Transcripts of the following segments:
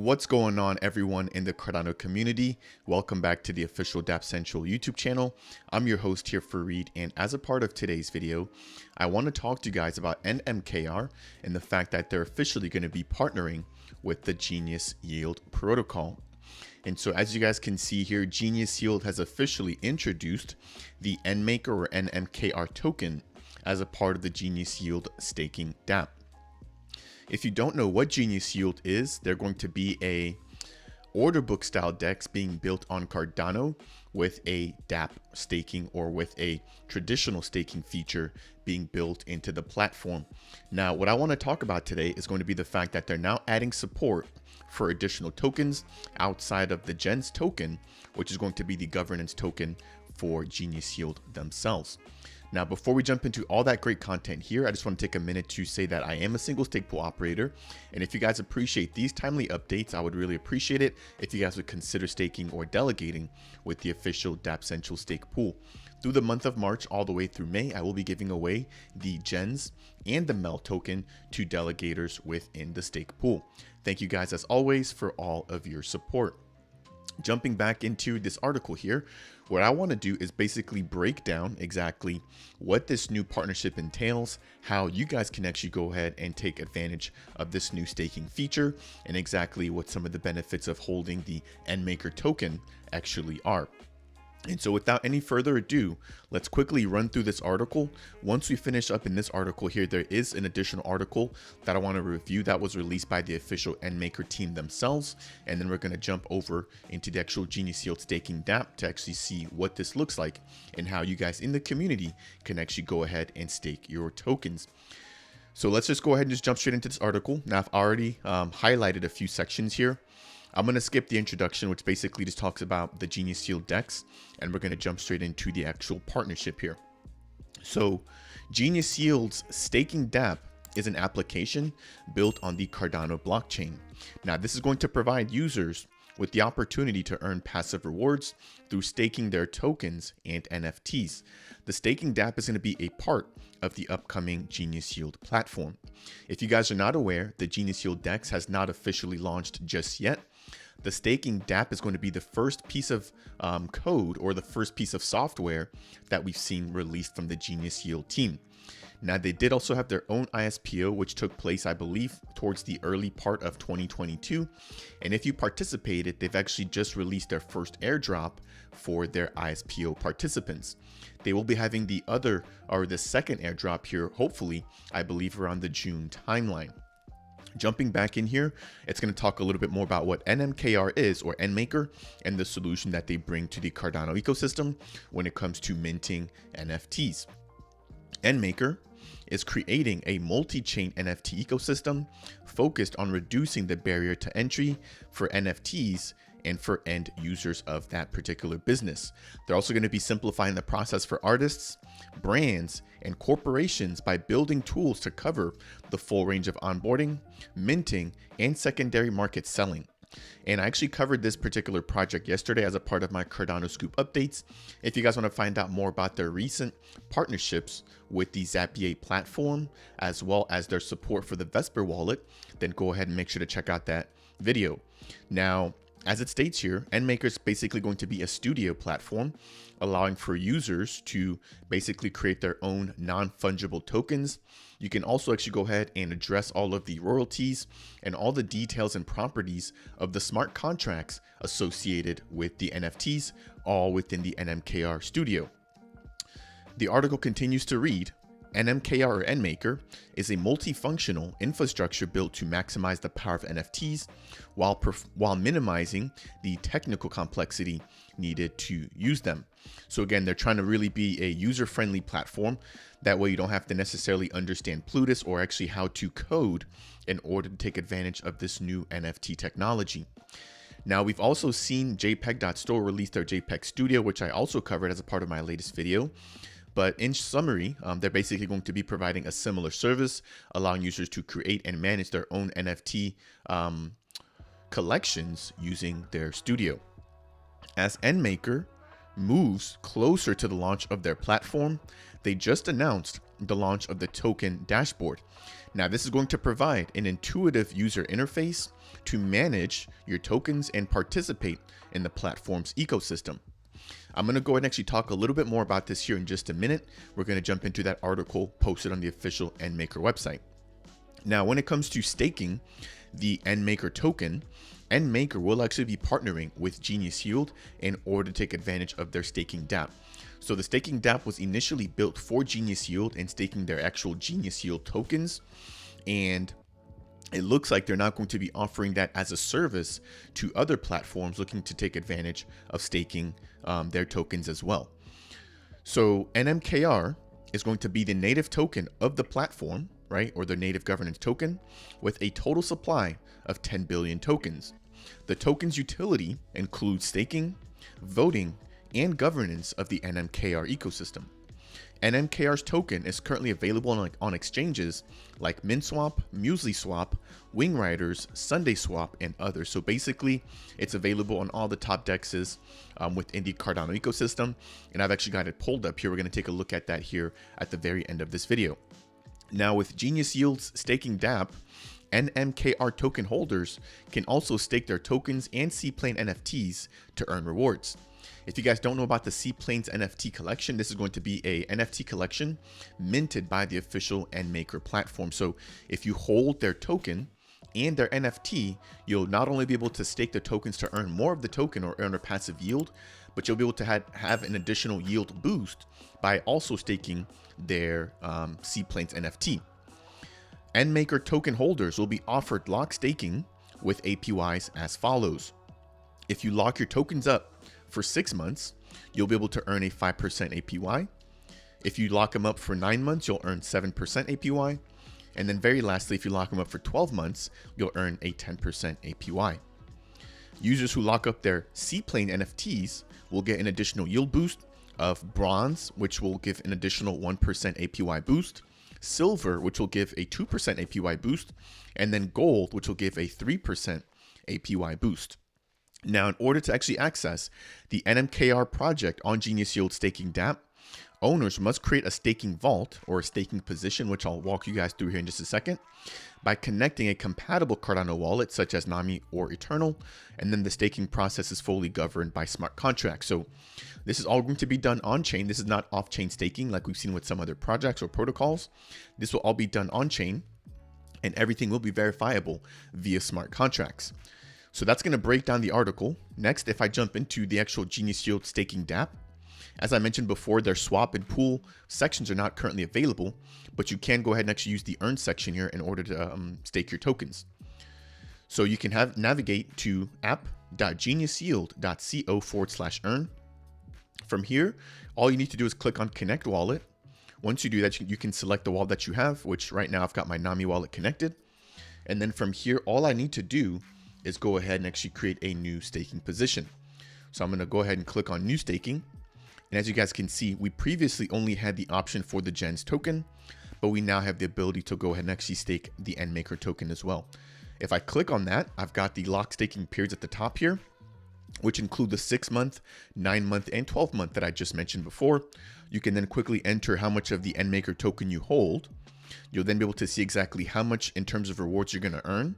What's going on, everyone in the Cardano community? Welcome back to the official dApp Central YouTube channel. I'm your host here, Fareed, and as a part of today's video, I want to talk to you guys about NMKR and the fact that they're officially going to be partnering with the Genius Yield protocol. And so as you guys can see here, Genius Yield has officially introduced the NMaker or NMKR token as a part of the Genius Yield staking dApp. If you don't know what Genius Yield is, they're going to be a order book style DEX being built on Cardano with a dApp staking or with a traditional staking feature being built into the platform. Now, what I want to talk about today is going to be the fact that they're now adding support for additional tokens outside of the GENS token, which is going to be the governance token for Genius Yield themselves. Now, before we jump into all that great content here, I just want to take a minute to say that I am a single stake pool operator. And if you guys appreciate these timely updates, I would really appreciate it if you guys would consider staking or delegating with the official dApp Central stake pool. Through the month of March all the way through May, I will be giving away the GENS and the MEL token to delegators within the stake pool. Thank you guys as always for all of your support. Jumping back into this article here, what I want to do is basically break down exactly what this new partnership entails, how you guys can actually go ahead and take advantage of this new staking feature, and exactly what some of the benefits of holding the NMaker token actually are. And so without any further ado, let's quickly run through this article. Once we finish up in this article here, there is an additional article that I want to review that was released by the official NMaker team themselves. And then we're going to jump over into the actual Genius Yield staking dApp to actually see what this looks like and how you guys in the community can actually go ahead and stake your tokens. So let's just go ahead and just jump straight into this article. Now, I've already highlighted a few sections here. I'm going to skip the introduction, which basically just talks about the Genius Yield DEX, and we're going to jump straight into the actual partnership here. So Genius Yield's staking dApp is an application built on the Cardano blockchain. Now, this is going to provide users with the opportunity to earn passive rewards through staking their tokens and NFTs. The staking dApp is going to be a part of the upcoming Genius Yield platform. If you guys are not aware, the Genius Yield DEX has not officially launched just yet. The staking dApp is going to be the first piece of code or the first piece of software that we've seen released from the Genius Yield team. Now, they did also have their own ISPO, which took place, I believe, towards the early part of 2022. And if you participated, they've actually just released their first airdrop for their ISPO participants. They will be having the second airdrop here, hopefully, I believe around the June timeline. Jumping back in here, it's going to talk a little bit more about what NMKR is, or NMaker, and the solution that they bring to the Cardano ecosystem when it comes to minting NFTs. NMaker is creating a multi-chain NFT ecosystem focused on reducing the barrier to entry for NFTs and for end users of that particular business. They're also going to be simplifying the process for artists, brands, and corporations by building tools to cover the full range of onboarding, minting, and secondary market selling. And I actually covered this particular project yesterday as a part of my Cardano Scoop updates. If you guys want to find out more about their recent partnerships with the Zapier platform, as well as their support for the Vesper wallet, then go ahead and make sure to check out that video. Now, as it states here, NMaker is basically going to be a studio platform, allowing for users to basically create their own non-fungible tokens. You can also actually go ahead and address all of the royalties and all the details and properties of the smart contracts associated with the NFTs, all within the NMKR studio. The article continues to read, NMKR or NMaker is a multifunctional infrastructure built to maximize the power of NFTs while minimizing the technical complexity needed to use them. So again, they're trying to really be a user-friendly platform. That way you don't have to necessarily understand Plutus or actually how to code in order to take advantage of this new NFT technology. Now, we've also seen JPEG.store release their JPEG Studio, which I also covered as a part of my latest video. But in summary, they're basically going to be providing a similar service, allowing users to create and manage their own NFT collections using their studio. As NMaker moves closer to the launch of their platform, they just announced the launch of the token dashboard. Now, this is going to provide an intuitive user interface to manage your tokens and participate in the platform's ecosystem. I'm going to go ahead and actually talk a little bit more about this here in just a minute. We're going to jump into that article posted on the official NMKR website. Now, when it comes to staking the NMKR token, NMKR will actually be partnering with Genius Yield in order to take advantage of their staking dApp. So the staking dApp was initially built for Genius Yield and staking their actual Genius Yield tokens. And it looks like they're now going to be offering that as a service to other platforms looking to take advantage of staking their tokens as well. So NMKR is going to be the native token of the platform, right? Or the native governance token with a total supply of 10 billion tokens. The token's utility includes staking, voting, and governance of the NMKR ecosystem. NMKR's token is currently available on exchanges like MinSwap, MuesliSwap, WingRiders, SundaySwap, and others. So basically, it's available on all the top dexes within the Cardano ecosystem. And I've actually got it pulled up here. We're going to take a look at that here at the very end of this video. Now, with Genius Yield's staking dApp, NMKR token holders can also stake their tokens and Seaplane NFTs to earn rewards. If you guys don't know about the Seaplanes NFT collection, this is going to be a NFT collection minted by the official NMKR platform. So if you hold their token and their NFT, you'll not only be able to stake the tokens to earn more of the token or earn a passive yield, but you'll be able to have an additional yield boost by also staking their Seaplanes NFT. NMKR token holders will be offered lock staking with APYs as follows. If you lock your tokens up for 6 months, you'll be able to earn a 5% APY. If you lock them up for 9 months, you'll earn 7% APY. And then very lastly, if you lock them up for 12 months, you'll earn a 10% APY. Users who lock up their Seaplane NFTs will get an additional yield boost of bronze, which will give an additional 1% APY boost, silver, which will give a 2% APY boost, and then gold, which will give a 3% APY boost. Now, in order to actually access the NMKR project on Genius Yield staking dApp, owners must create a staking vault or a staking position, which I'll walk you guys through here in just a second, by connecting a compatible Cardano wallet such as Nami or Eternal, and then the staking process is fully governed by smart contracts. So this is all going to be done on-chain. This is not off-chain staking like we've seen with some other projects or protocols. This will all be done on-chain, and everything will be verifiable via smart contracts. So that's going to break down the article. Next, if I jump into the actual Genius Yield staking dApp, as I mentioned before, their swap and pool sections are not currently available, but you can go ahead and actually use the earn section here in order to stake your tokens. So you can navigate to app.geniusyield.co/earn. From here, all you need to do is click on Connect Wallet. Once you do that, you can select the wallet that you have, which right now I've got my Nami wallet connected. And then from here, all I need to do is go ahead and actually create a new staking position. So I'm going to go ahead and click on new staking. And as you guys can see, we previously only had the option for the GENS token, but we now have the ability to go ahead and actually stake the NMKR token as well. If I click on that, I've got the lock staking periods at the top here, which include the 6-month, 9-month, and 12-month that I just mentioned before. You can then quickly enter how much of the NMKR token you hold. You'll then be able to see exactly how much in terms of rewards you're going to earn.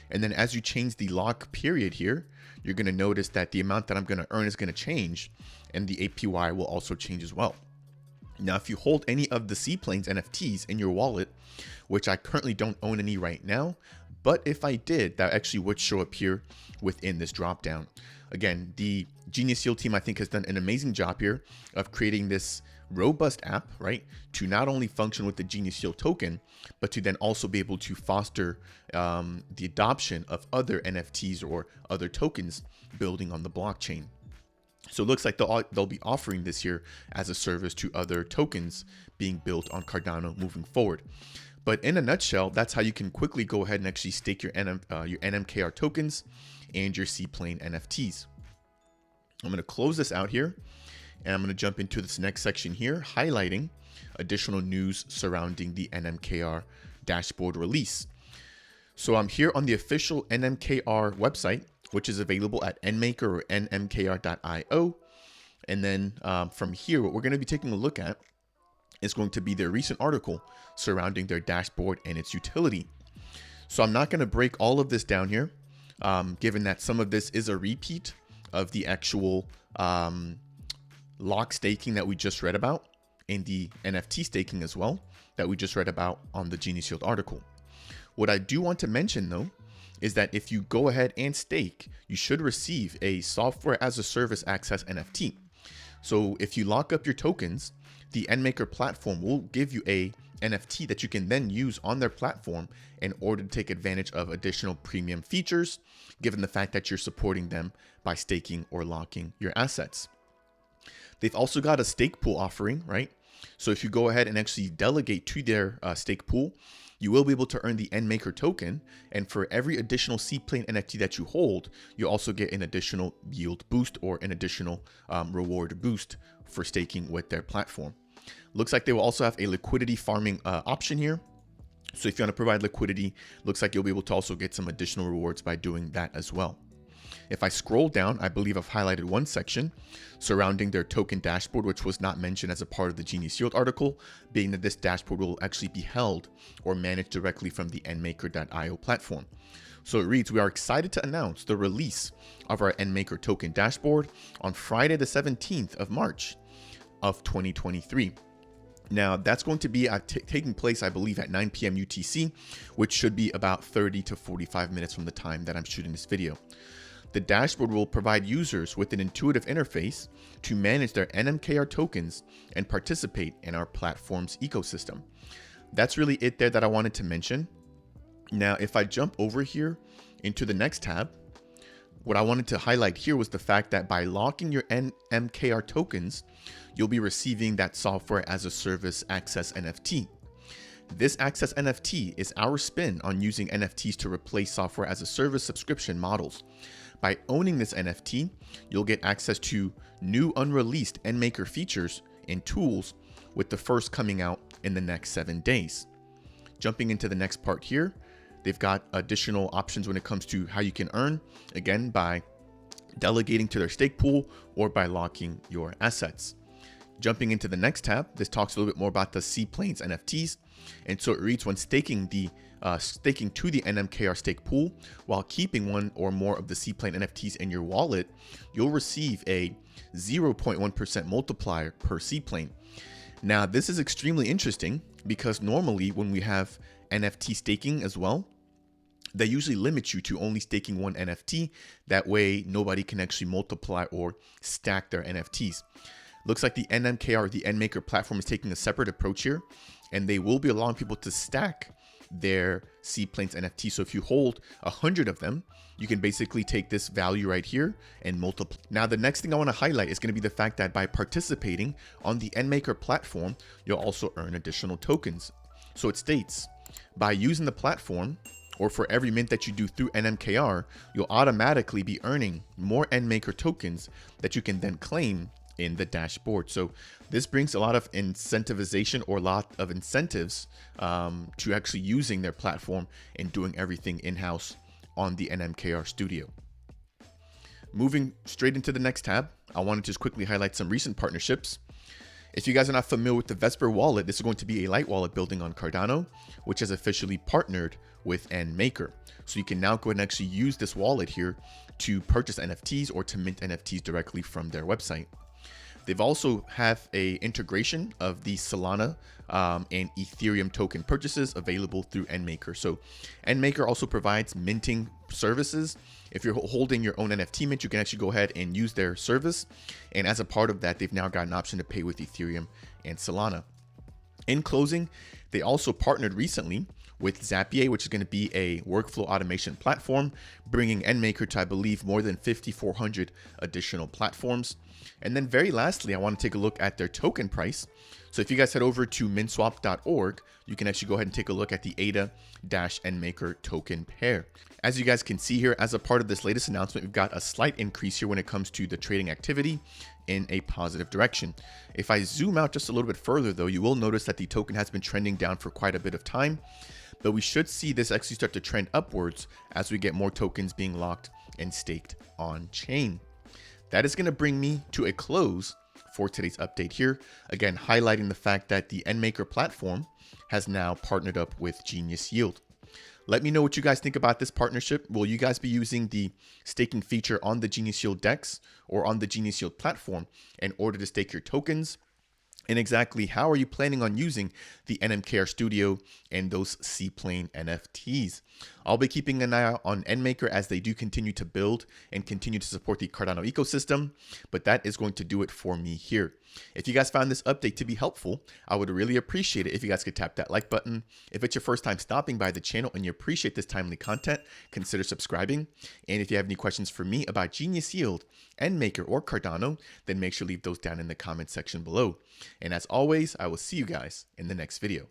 And then as you change the lock period here, you're going to notice that the amount that I'm going to earn is going to change, and the APY will also change as well. Now, if you hold any of the Seaplanes NFTs in your wallet, which I currently don't own any right now, but if I did, that actually would show up here within this dropdown. Again, the Genius Yield team, I think, has done an amazing job here of creating this robust app, right, to not only function with the Genius Yield token, but to then also be able to foster the adoption of other NFTs or other tokens building on the blockchain. So it looks like they'll be offering this here as a service to other tokens being built on Cardano moving forward. But in a nutshell, that's how you can quickly go ahead and actually stake your NMKR tokens and your Seaplane NFTs. I'm going to close this out here, and I'm going to jump into this next section here, highlighting additional news surrounding the NMKR dashboard release. So I'm here on the official NMKR website, which is available at NMKR or nmkr.io. And then from here, what we're going to be taking a look at is going to be their recent article surrounding their dashboard and its utility. So I'm not going to break all of this down here, given that some of this is a repeat of the actual lock staking that we just read about, and the NFT staking as well that we just read about on the Genius Yield article. What I do want to mention though is that if you go ahead and stake, you should receive a software as a service access NFT. So if you lock up your tokens, the NMKR platform will give you a NFT that you can then use on their platform in order to take advantage of additional premium features, given the fact that you're supporting them by staking or locking your assets. They've also got a stake pool offering, right? So if you go ahead and actually delegate to their stake pool, you will be able to earn the NMKR token. And for every additional Seaplane NFT that you hold, you also get an additional yield boost or an additional reward boost for staking with their platform. Looks like they will also have a liquidity farming option here. So if you want to provide liquidity, looks like you'll be able to also get some additional rewards by doing that as well. If I scroll down, I believe I've highlighted one section surrounding their token dashboard, which was not mentioned as a part of the Genius Yield article, being that this dashboard will actually be held or managed directly from the NMKR.io platform. So it reads, we are excited to announce the release of our NMKR token dashboard on Friday, the 17th of March of 2023. Now that's going to be taking place, I believe, at 9 p.m. UTC, which should be about 30 to 45 minutes from the time that I'm shooting this video. The dashboard will provide users with an intuitive interface to manage their NMKR tokens and participate in our platform's ecosystem. That's really it there that I wanted to mention. Now, if I jump over here into the next tab, what I wanted to highlight here was the fact that by locking your NMKR tokens, you'll be receiving that software as a service access NFT. This access NFT is our spin on using NFTs to replace software as a service subscription models. By owning this NFT, you'll get access to new unreleased NMKR features and tools, with the first coming out in the next 7 days. Jumping into the next part here, they've got additional options when it comes to how you can earn, again, by delegating to their stake pool or by locking your assets. Jumping into the next tab, this talks a little bit more about the Seaplanes NFTs. And so it reads, when staking to the NMKR stake pool while keeping one or more of the Seaplane NFTs in your wallet, you'll receive a 0.1% multiplier per Seaplane. Now, this is extremely interesting because normally when we have NFT staking as well, they usually limit you to only staking one NFT. That way, nobody can actually multiply or stack their NFTs. Looks like the NMKR, the NMKR platform, is taking a separate approach here, and they will be allowing people to stack their Seaplanes NFT. So if you hold 100 of them, you can basically take this value right here and multiply. Now, the next thing I want to highlight is going to be the fact that by participating on the NMKR platform, you'll also earn additional tokens. So it states, by using the platform, or for every mint that you do through NMKR, you'll automatically be earning more NMKR tokens that you can then claim in the dashboard. So this brings a lot of incentivization or a lot of incentives to actually using their platform and doing everything in-house on the NMKR studio. Moving straight into the next tab, I want to just quickly highlight some recent partnerships. If you guys are not familiar with the Vesper wallet, this is going to be a light wallet building on Cardano, which has officially partnered with NMKR. So you can now go ahead and actually use this wallet here to purchase NFTs or to mint NFTs directly from their website. They've also have a integration of the Solana and Ethereum token purchases available through NMKR. So NMKR also provides minting services. If you're holding your own NFT mint, you can actually go ahead and use their service. And as a part of that, they've now got an option to pay with Ethereum and Solana. In closing, they also partnered recently with Zapier, which is going to be a workflow automation platform, bringing NMKR to, I believe, more than 5,400 additional platforms. And then very lastly, I want to take a look at their token price. So if you guys head over to minswap.org, you can actually go ahead and take a look at the ADA-NMKR token pair. As you guys can see here, as a part of this latest announcement, we've got a slight increase here when it comes to the trading activity in a positive direction. If I zoom out just a little bit further though, you will notice that the token has been trending down for quite a bit of time, but we should see this actually start to trend upwards as we get more tokens being locked and staked on chain. That is going to bring me to a close for today's update here. Again, highlighting the fact that the NMKR platform has now partnered up with Genius Yield. Let me know what you guys think about this partnership. Will you guys be using the staking feature on the Genius Yield DEX or on the Genius Yield platform in order to stake your tokens? And exactly how are you planning on using the NMKR Studio and those C-Plane NFTs? I'll be keeping an eye out on NMKR as they do continue to build and continue to support the Cardano ecosystem, but that is going to do it for me here. If you guys found this update to be helpful, I would really appreciate it if you guys could tap that like button. If it's your first time stopping by the channel and you appreciate this timely content, consider subscribing. And if you have any questions for me about Genius Yield, NMKR, or Cardano, then make sure to leave those down in the comment section below. And as always, I will see you guys in the next video.